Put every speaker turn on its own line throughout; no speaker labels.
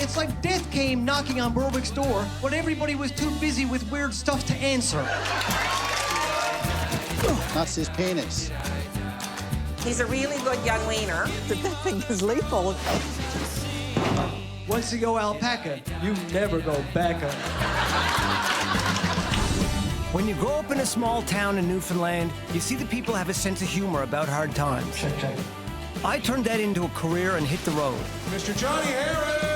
It's like death came knocking on Berwick's door, but everybody was too busy with weird stuff to answer.
That's his penis.
He's a really good young wiener.
That thing is lethal.
Once you go alpaca, you never go back.
When you grow up in a small town in Newfoundland, you see the people have a sense of humor about hard times.
Check.
I turned that into a career and hit the road.
Mr. Jonny Harris!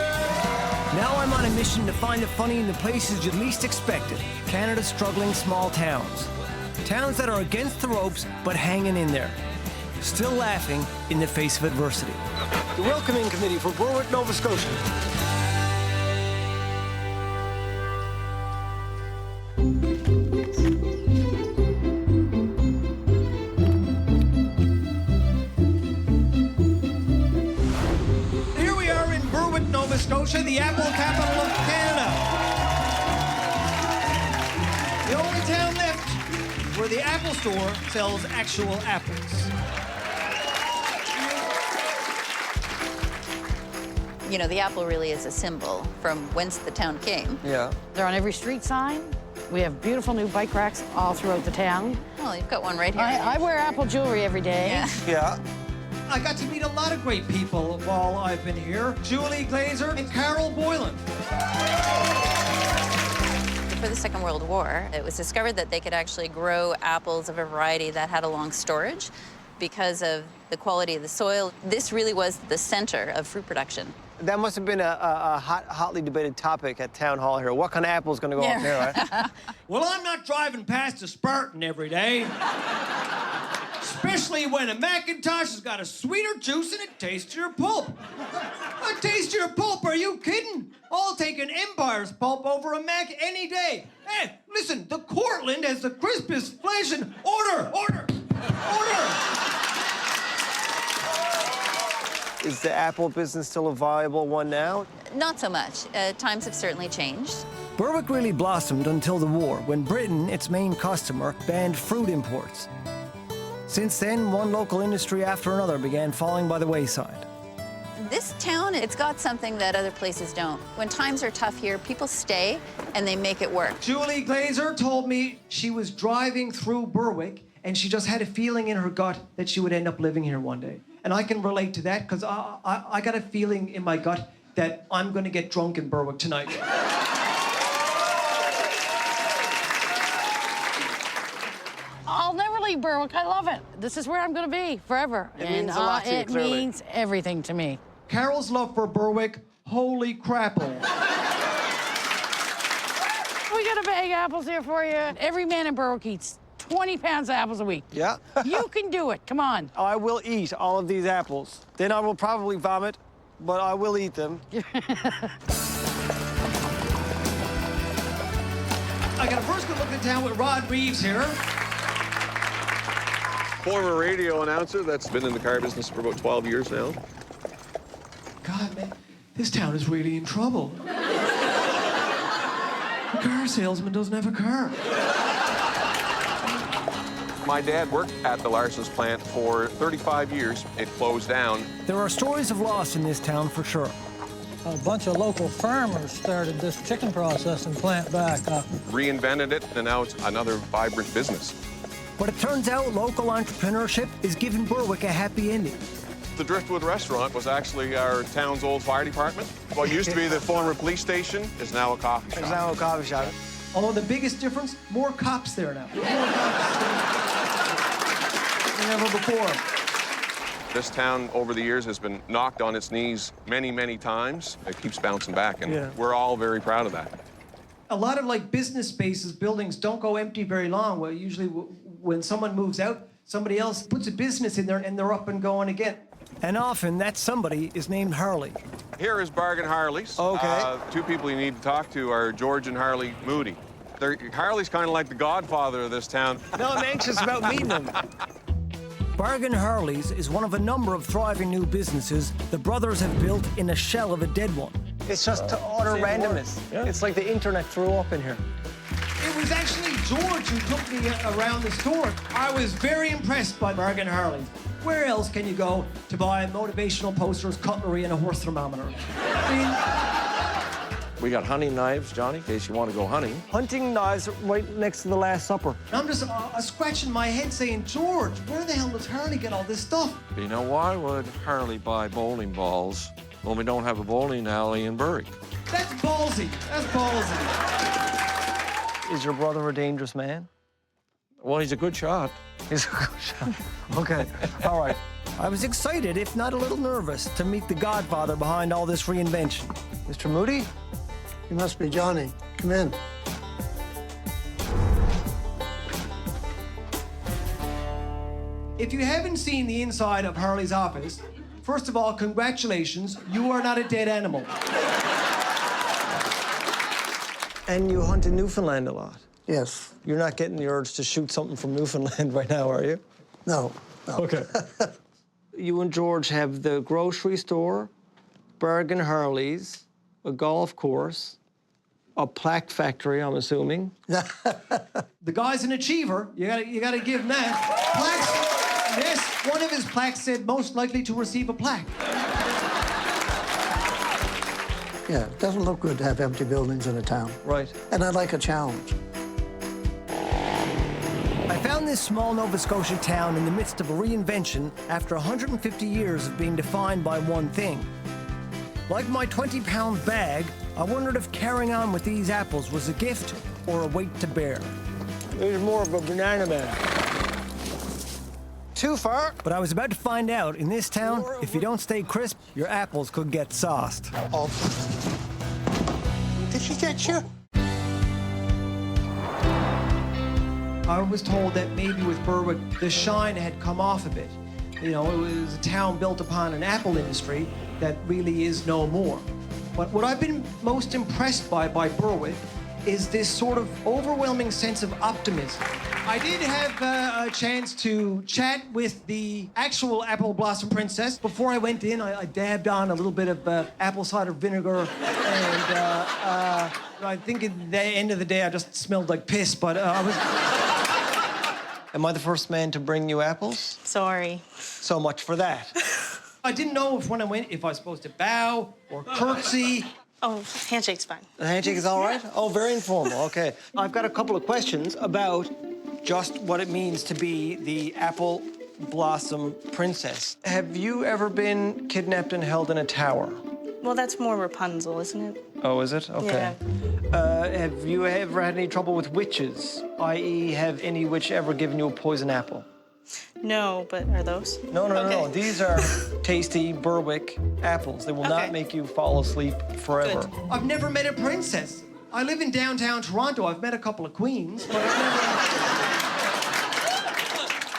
Now I'm on a mission to find the funny in the places you'd least expect it. Canada's struggling small towns. Towns that are against the ropes, but hanging in there. Still laughing in the face of adversity. The Welcoming Committee for Berwick, Nova Scotia.
Here we are in Berwick, Nova Scotia, the apple capital of Canada. The only town left where the Apple Store sells actual apples.
You know, the apple really is a symbol from whence the town came.
Yeah.
They're on every street sign. We have beautiful new bike racks all throughout the town.
Well, you've got one right here.
I wear apple jewelry every day.
Yeah.
Yeah.
I got to meet a lot of great people while I've been here. Julie Glazer and Carol Boylan.
Before the Second World War, it was discovered that they could actually grow apples of a variety that had a long storage because of the quality of the soil. This really was the center of fruit production.
That must have been a hotly debated topic at Town Hall here. What kind of apple is going to go up there, right?
Well, I'm not driving past a Spartan every day. Especially when a Macintosh has got a sweeter juice and it tastes your pulp. A taste your pulp? Are you kidding? I'll take an Empire's pulp over a Mac any day. Hey, listen, the Cortland has the crispest flesh and order!
Is the apple business still a viable one now?
Not so much. Times have certainly changed.
Berwick really blossomed until the war, when Britain, its main customer, banned fruit imports. Since then, one local industry after another began falling by the wayside.
This town, it's got something that other places don't. When times are tough here, people stay and they make it work.
Julie Glazer told me she was driving through Berwick and she just had a feeling in her gut that she would end up living here one day. And I can relate to that because I got a feeling in my gut that I'm going to get drunk in Berwick tonight.
I'll never leave Berwick. I love it. This is where I'm going to be forever.
It means a lot to you, clearly.
It means everything to me.
Carol's love for Berwick, holy crapple.
We got a bag of apples here for you. Every man in Berwick eats 20 pounds of apples a week.
Yeah.
You can do it. Come on.
I will eat all of these apples. Then I will probably vomit, but I will eat them.
I got a first good look at town with Rod Reeves here.
Former radio announcer that's been in the car business for about 12 years now.
God, man, this town is really in trouble. The car salesman doesn't have a car.
My dad worked at the Larson's plant for 35 years. It closed down.
There are stories of loss in this town for sure.
A bunch of local farmers started this chicken processing plant back up.
Reinvented it, and now it's another vibrant business.
But it turns out local entrepreneurship is giving Berwick a happy ending.
The Driftwood restaurant was actually our town's old fire department. What used to be the former police station is now a coffee shop.
It's now a coffee shop.
Although the biggest difference, more cops there now. More cops than ever before.
This town, over the years, has been knocked on its knees many, many times. It keeps bouncing back, and we're all very proud of that.
A lot of like business spaces, buildings don't go empty very long. Well, usually when someone moves out, somebody else puts a business in there and they're up and going again.
And often that somebody is named Harley.
Here is Bargain Harley's.
Okay.
Two people you need to talk to are George and Harley Moody. Harley's kind of like the godfather of this town.
No, I'm anxious about meeting them. Bargain Harley's is one of a number of thriving new businesses the brothers have built in a shell of a dead one. It's just utter randomness. Yeah. It's like the internet threw up in here.
It was actually George who took me around the store. I was very impressed by Bargain Harley's. Where else can you go to buy motivational posters, cutlery, and a horse thermometer? I mean,
We got hunting knives, Johnny, in case you want to go hunting.
Hunting knives right next to the Last Supper.
I'm just scratching my head saying, George, where the hell does Harley get all this stuff?
You know, why would Harley buy bowling balls when we don't have a bowling alley in Berwick?
That's ballsy. That's ballsy.
Is your brother a dangerous man?
Well, he's a good shot.
He's a good shot. Okay, all right. I was excited, if not a little nervous, to meet the godfather behind all this reinvention. Mr. Moody?
You must be Jonny. Come in.
If you haven't seen the inside of Harley's office, first of all, congratulations, you are not a dead animal.
And you hunt in Newfoundland a lot?
Yes.
You're not getting the urge to shoot something from Newfoundland right now, are you?
No.
Okay. You and George have the grocery store, Bergen Harleys, a golf course, a plaque factory, I'm assuming.
The guy's an achiever. You gotta give him that. Plaques. Yes, one of his plaques said most likely to receive a plaque.
Yeah, it doesn't look good to have empty buildings in a town.
Right.
And I like a challenge.
I found this small Nova Scotia town in the midst of a reinvention after 150 years of being defined by one thing. Like my 20-pound bag, I wondered if carrying on with these apples was a gift or a weight to bear. There's more of a banana man. Too far. But I was about to find out, in this town, if you don't stay crisp, your apples could get sauced.
Oh. Did she get you?
I was told that maybe with Berwick, the shine had come off a bit. You know, it was a town built upon an apple industry that really is no more. But what I've been most impressed by Berwick is this sort of overwhelming sense of optimism. I did have a chance to chat with the actual apple blossom princess. Before I went in, I dabbed on a little bit of apple cider vinegar, and I think at the end of the day, I just smelled like piss, but I was...
Am I the first man to bring you apples?
Sorry.
So much for that.
I didn't know when I went if I was supposed to bow or curtsy.
Oh, handshake's fine.
The handshake is all right? Oh, very informal, okay. I've got a couple of questions about just what it means to be the apple blossom princess. Have you ever been kidnapped and held in a tower?
Well, that's more Rapunzel, isn't it?
Oh, is it? Okay.
Yeah.
Have you ever had any trouble with witches? I.e., have any witch ever given you a poison apple?
No, but are those?
No. These are tasty Berwick apples. They will not make you fall asleep forever.
Good.
I've never met a princess. I live in downtown Toronto. I've met a couple of queens, but I've never...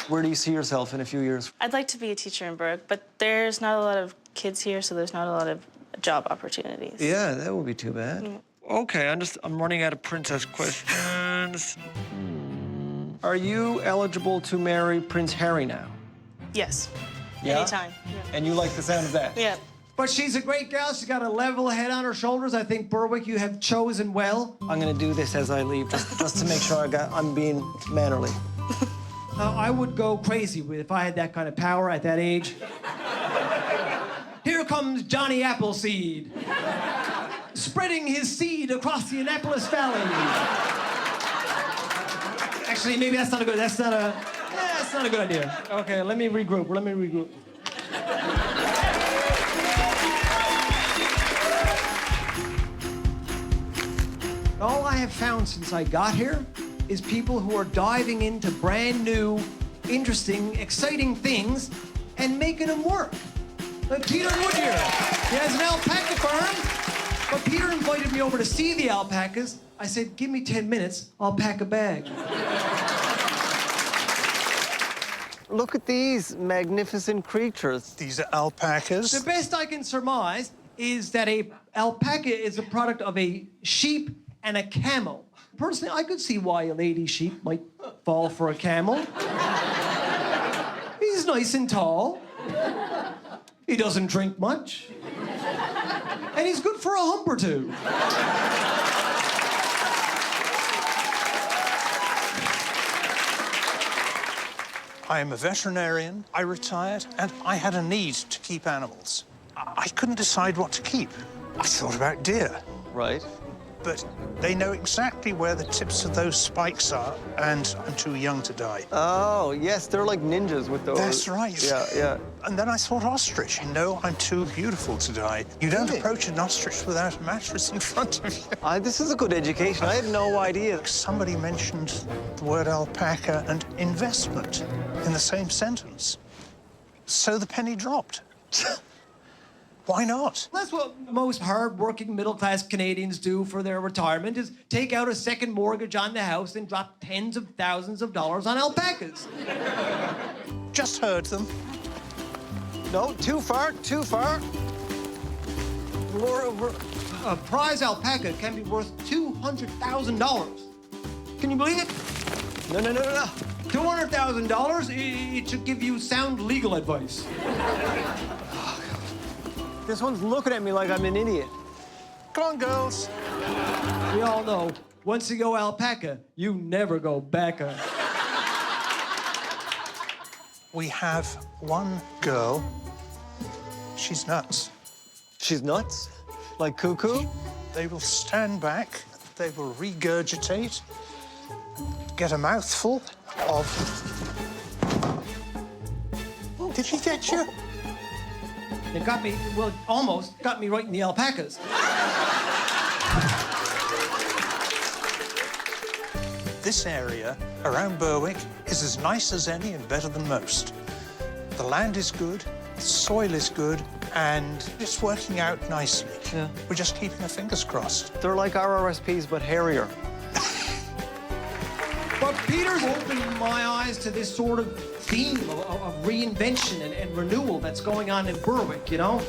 Where do you see yourself in a few years?
I'd like to be a teacher in Berwick, but there's not a lot of kids here, so there's not a lot of job opportunities.
Yeah, that would be too bad.
Yeah.
Okay, I'm running out of princess questions. Are you eligible to marry Prince Harry now?
Yes.
Yeah?
Anytime. Yeah.
And you like the sound of that?
Yeah.
But she's a great gal. She's got a level head on her shoulders. I think, Berwick, you have chosen well.
I'm gonna do this as I leave, just to make sure I'm being mannerly.
I would go crazy if I had that kind of power at that age. Here comes Johnny Appleseed, spreading his seed across the Annapolis Valley. Actually, maybe that's not a good idea. Okay, let me regroup. All I have found since I got here is people who are diving into brand new, interesting, exciting things and making them work. Like Peter Woodyear, he has an alpaca farm, but Peter invited me over to see the alpacas. I said, give me 10 minutes, I'll pack a bag.
Look at these magnificent creatures.
These are alpacas.
The best I can surmise is that a alpaca is a product of a sheep and a camel. Personally, I could see why a lady sheep might fall for a camel. He's nice and tall. He doesn't drink much. And he's good for a hump or two.
I am a veterinarian. I retired, and I had a need to keep animals. I couldn't decide what to keep. I thought about deer.
Right.
But they know exactly where the tips of those spikes are, and I'm too young to die.
Oh, yes, they're like ninjas with those.
That's right.
Yeah, yeah.
And then I thought ostrich. No, I'm too beautiful to die. You don't approach an ostrich without a mattress in front of you.
This is a good education. I had no idea.
Somebody mentioned the word alpaca and investment in the same sentence. So the penny dropped. Why not?
That's what most hard-working middle-class Canadians do for their retirement, is take out a second mortgage on the house and drop tens of thousands of dollars on alpacas.
Just heard them.
No, too far, too far. More.
A prize alpaca can be worth $200,000. Can you believe it?
No.
$200,000, it should give you sound legal advice.
This one's looking at me like I'm an idiot.
Come on, girls.
We all know, once you go alpaca, you never go back.
We have one girl. She's nuts.
She's nuts? Like cuckoo?
They will stand back, they will regurgitate, get a mouthful of... Oh, did she get you?
It got me, well, almost got me right in the alpacas.
This area around Berwick is as nice as any and better than most. The land is good, the soil is good, and it's working out nicely.
Yeah.
We're just keeping our fingers crossed.
They're like RRSPs, but hairier.
But Peter's opened my eyes to this sort of theme of reinvention and renewal that's going on in Berwick, you know?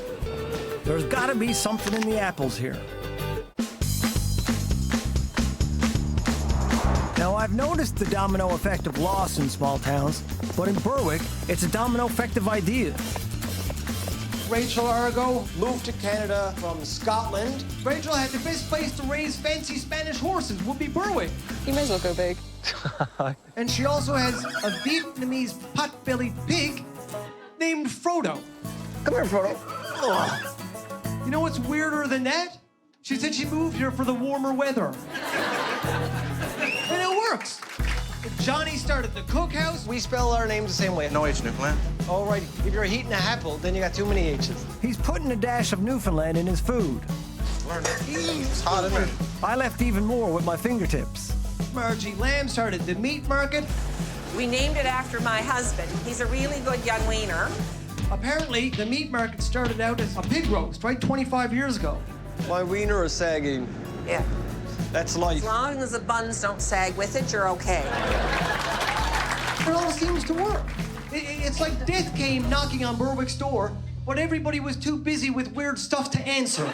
There's gotta be something in the apples here. Now, I've noticed the domino effect of loss in small towns, but in Berwick, it's a domino effect of ideas.
Rachel Argo moved to Canada from Scotland. Rachel had the best place to raise fancy Spanish horses, would be Berwick.
You may as well go big.
And she also has a Vietnamese pot-bellied pig named Frodo.
Come here, Frodo.
Oh. You know what's weirder than that? She said she moved here for the warmer weather. And it works. Jonny started the cookhouse.
We spell our names the same way.
No H, Newfoundland.
All right, if you're eating a apple, then you got too many H's. He's putting a dash of Newfoundland in his food.
It's hot, isn't it?
I left even more with my fingertips.
Margie Lamb started the meat market.
We named it after my husband. He's a really good young wiener.
Apparently, the meat market started out as a pig roast, right? 25 years ago.
My wiener is sagging.
Yeah.
That's life.
As long as the buns don't sag with it, you're okay.
It all seems to work. It's like death came knocking on Berwick's door, but everybody was too busy with weird stuff to answer.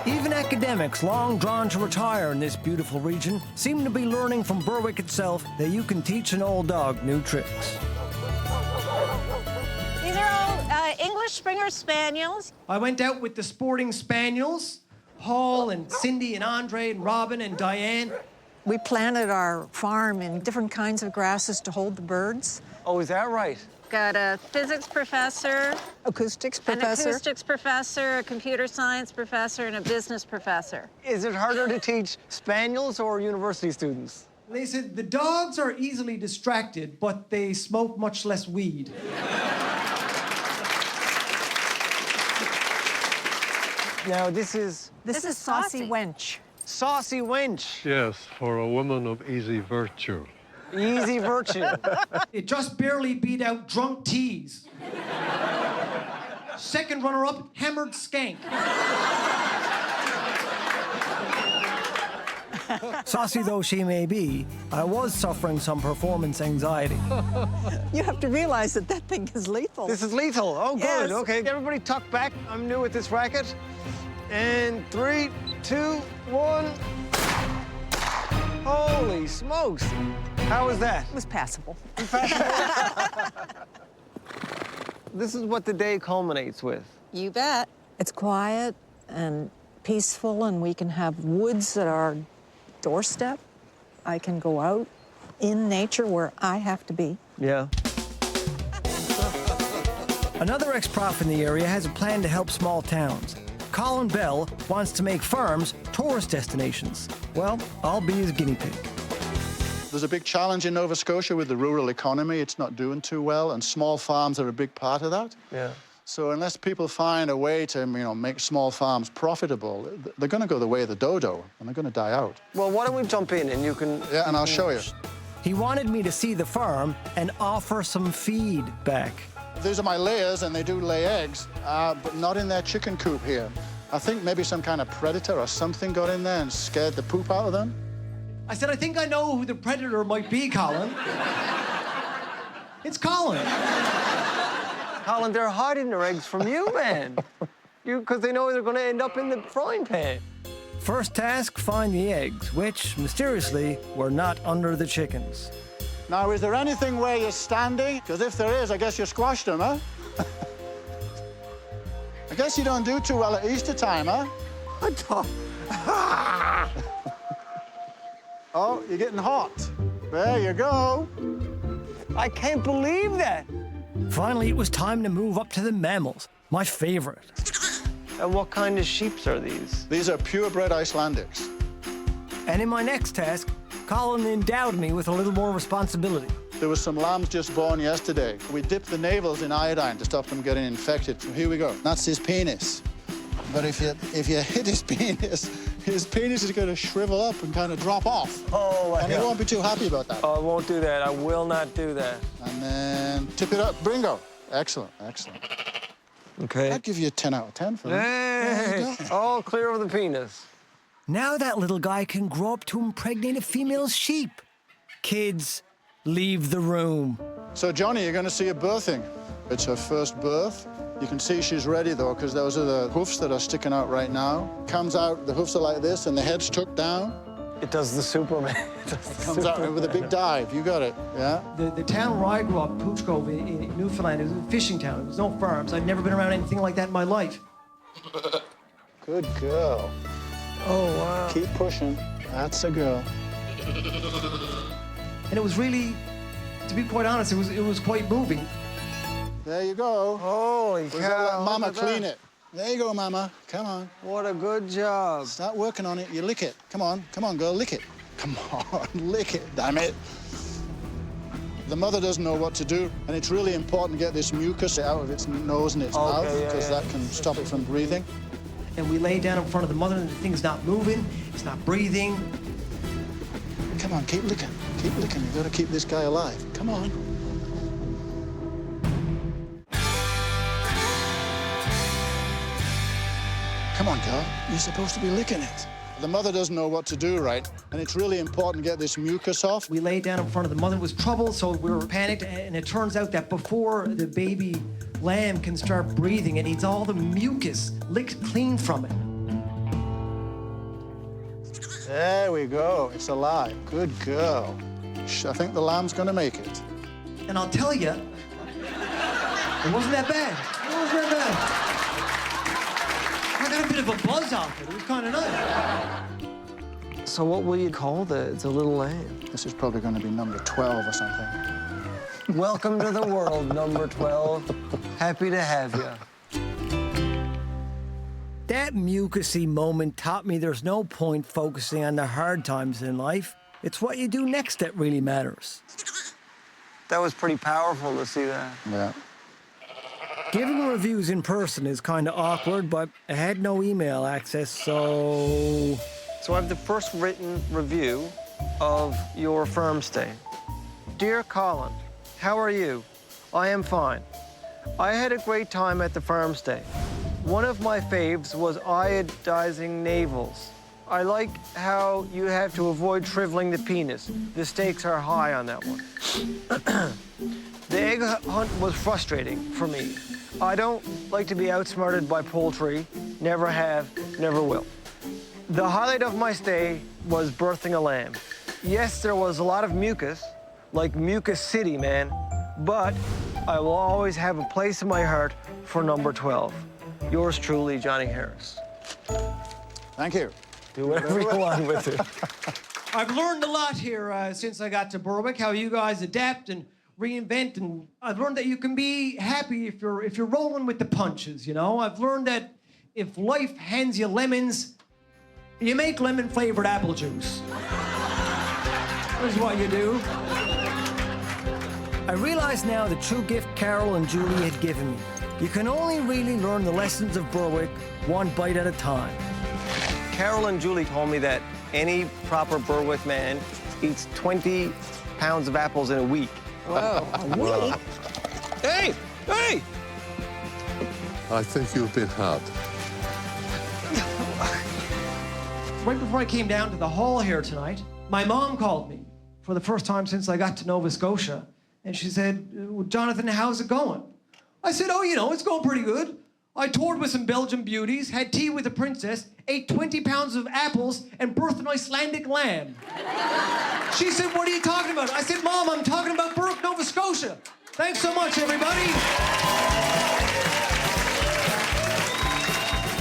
Even academics long drawn to retire in this beautiful region seem to be learning from Berwick itself that you can teach an old dog new tricks.
These are all English Springer Spaniels.
I went out with the sporting spaniels, Paul and Cindy and Andre and Robin and Diane.
We planted our farm in different kinds of grasses to hold the birds.
Oh, is that right?
Got a physics professor,
Acoustics
an
professor.
acoustics professor, a computer science professor, and a business professor.
Is it harder to teach spaniels or university students?
They said the dogs are easily distracted, but they smoke much less weed.
Now, this is
Saucy Wench.
Saucy Wench.
Yes, for a woman of easy virtue.
Easy virtue.
It just barely beat out Drunk Tease. Second runner-up, Hammered Skank.
Saucy though she may be, I was suffering some performance anxiety.
You have to realize that that thing is lethal.
This is lethal. Oh, good.
Yes.
Okay, everybody tuck back. I'm new at this racket. And 3, 2, 1. Holy smokes. How was that?
It was passable.
This is what the day culminates with.
You bet.
It's quiet and peaceful, and we can have woods at our doorstep. I can go out in nature where I have to be.
Yeah. Another ex-prof in the area has a plan to help small towns. Colin Bell wants to make farms tourist destinations. Well, I'll be his guinea pig.
There's a big challenge in Nova Scotia with the rural economy. It's not doing too well, and small farms are a big part of that.
Yeah.
So unless people find a way to, make small farms profitable, they're going to go the way of the dodo, and they're going to die out.
Well, why don't we jump in and you can...
Yeah, and I'll show you.
He wanted me to see the farm and offer some feedback.
These are my layers, and they do lay eggs, but not in their chicken coop here. I think maybe some kind of predator or something got in there and scared the poop out of them.
I said, I think I know who the predator might be, Colin. It's Colin.
Colin, they're hiding their eggs from you, man. Because they know they're going to end up in the frying pan. First task, find the eggs, which, mysteriously, were not under the chickens.
Now, is there anything where you're standing? Because if there is, I guess you squashed them, huh? I guess you don't do too well at Easter time, huh?
I don't.
Oh, you're getting hot. There you go.
I can't believe that. Finally, it was time to move up to the mammals, my favorite. And what kind of sheep are these?
These are purebred Icelandics.
And in my next task, Colin endowed me with a little more responsibility.
There was some lambs just born yesterday. We dipped the navels in iodine to stop them getting infected. So here we go. That's his penis. But if you hit his penis is going to shrivel up and kind of drop off.
Oh,
and he won't be too happy about that.
Oh, I won't do that. I will not do that.
And then tip it up. Bingo. Excellent, excellent.
Okay.
I'd give you a 10 out of 10 for that.
Hey, all clear of the penis. Now that little guy can grow up to impregnate a female sheep. Kids, leave the room.
So, Jonny, you're going to see her birthing. It's her first birth. You can see she's ready, though, because those are the hoofs that are sticking out right now. Comes out, the hoofs are like this, and the head's tucked down.
It does the Superman.
Comes out with a big dive. You got it, yeah?
The town where I grew up, Pooch Cove in Newfoundland, it was a fishing town. There was no farms. I'd never been around anything like that in my life.
Good girl.
Oh, wow.
Keep pushing. That's a girl.
And it was really, to be quite honest, it was quite moving.
There you go.
Holy cow.
Let Mama clean it. There you go, Mama. Come on.
What a good job.
Start working on it. You lick it. Come on, girl, lick it. Come on, lick it, damn it. The mother doesn't know what to do, and it's really important to get this mucus out of its nose and its mouth, because that can stop it from breathing.
And we lay down in front of the mother, and the thing's not moving, it's not breathing.
Come on, keep licking. Keep licking. You've got to keep this guy alive. Come on. Come on, girl. You're supposed to be licking it. The mother doesn't know what to do, right? And it's really important to get this mucus off.
We laid down in front of the mother. It was trouble, so we were panicked, and it turns out that before the baby lamb can start breathing, it needs all the mucus licked clean from it.
There we go. It's alive. Good girl. I think the lamb's going to make it.
And I'll tell you, it wasn't that bad. It wasn't that bad. I got a bit of a buzz off it. It was kind of nice.
So what will you call the little lamb?
This is probably going to be number 12 or something.
Welcome to the world, number 12. Happy to have you. That mucusy moment taught me there's no point focusing on the hard times in life. It's what you do next that really matters. That was pretty powerful to see that.
Yeah.
Giving reviews in person is kind of awkward, but I had no email access, so... So I have the first written review of your farm stay. Dear Colin, how are you? I am fine. I had a great time at the farm stay. One of my faves was iodizing navels. I like how you have to avoid shriveling the penis. The stakes are high on that one. The egg hunt was frustrating for me. I don't like to be outsmarted by poultry. Never have, never will. The highlight of my stay was birthing a lamb. Yes, there was a lot of mucus, like Mucus City, man, but I will always have a place in my heart for number 12. Yours truly, Jonny Harris.
Thank you.
Do whatever you want with it.
I've learned a lot here since I got to Berwick, how you guys adapt and reinvent, and I've learned that you can be happy if you're rolling with the punches, you know? I've learned that if life hands you lemons, you make lemon-flavored apple juice. That's what you do.
I realize now the true gift Carol and Julie had given me. You can only really learn the lessons of Berwick one bite at a time. Carol and Julie told me that any proper Berwick man eats 20 pounds of apples in a week.
Whoa.
Wow.
Hey! Hey!
I think you've been hurt.
Right before I came down to the hall here tonight, my mom called me for the first time since I got to Nova Scotia. And she said, well, Jonathan, how's it going? I said, oh, you know, it's going pretty good. I toured with some Belgian beauties, had tea with a princess, ate 20 pounds of apples, and birthed an Icelandic lamb. She said, what are you talking about? I said, Mom, I'm talking about Berwick, Nova Scotia. Thanks so much, everybody.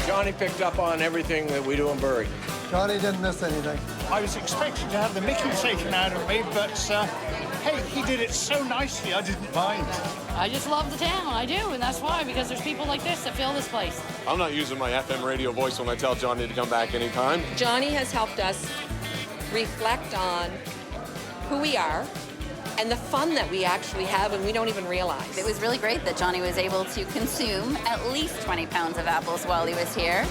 Johnny picked up on everything that we do in Berwick.
Johnny didn't miss anything.
I was expecting to have the mickey taken out of me, but hey, he did it so nicely, I didn't mind.
I just love the town, I do, and that's why, because there's people like this that fill this place.
I'm not using my FM radio voice when I tell Johnny to come back anytime.
Johnny has helped us reflect on who we are and the fun that we actually have and we don't even realize.
It was really great that Johnny was able to consume at least 20 pounds of apples while he was here.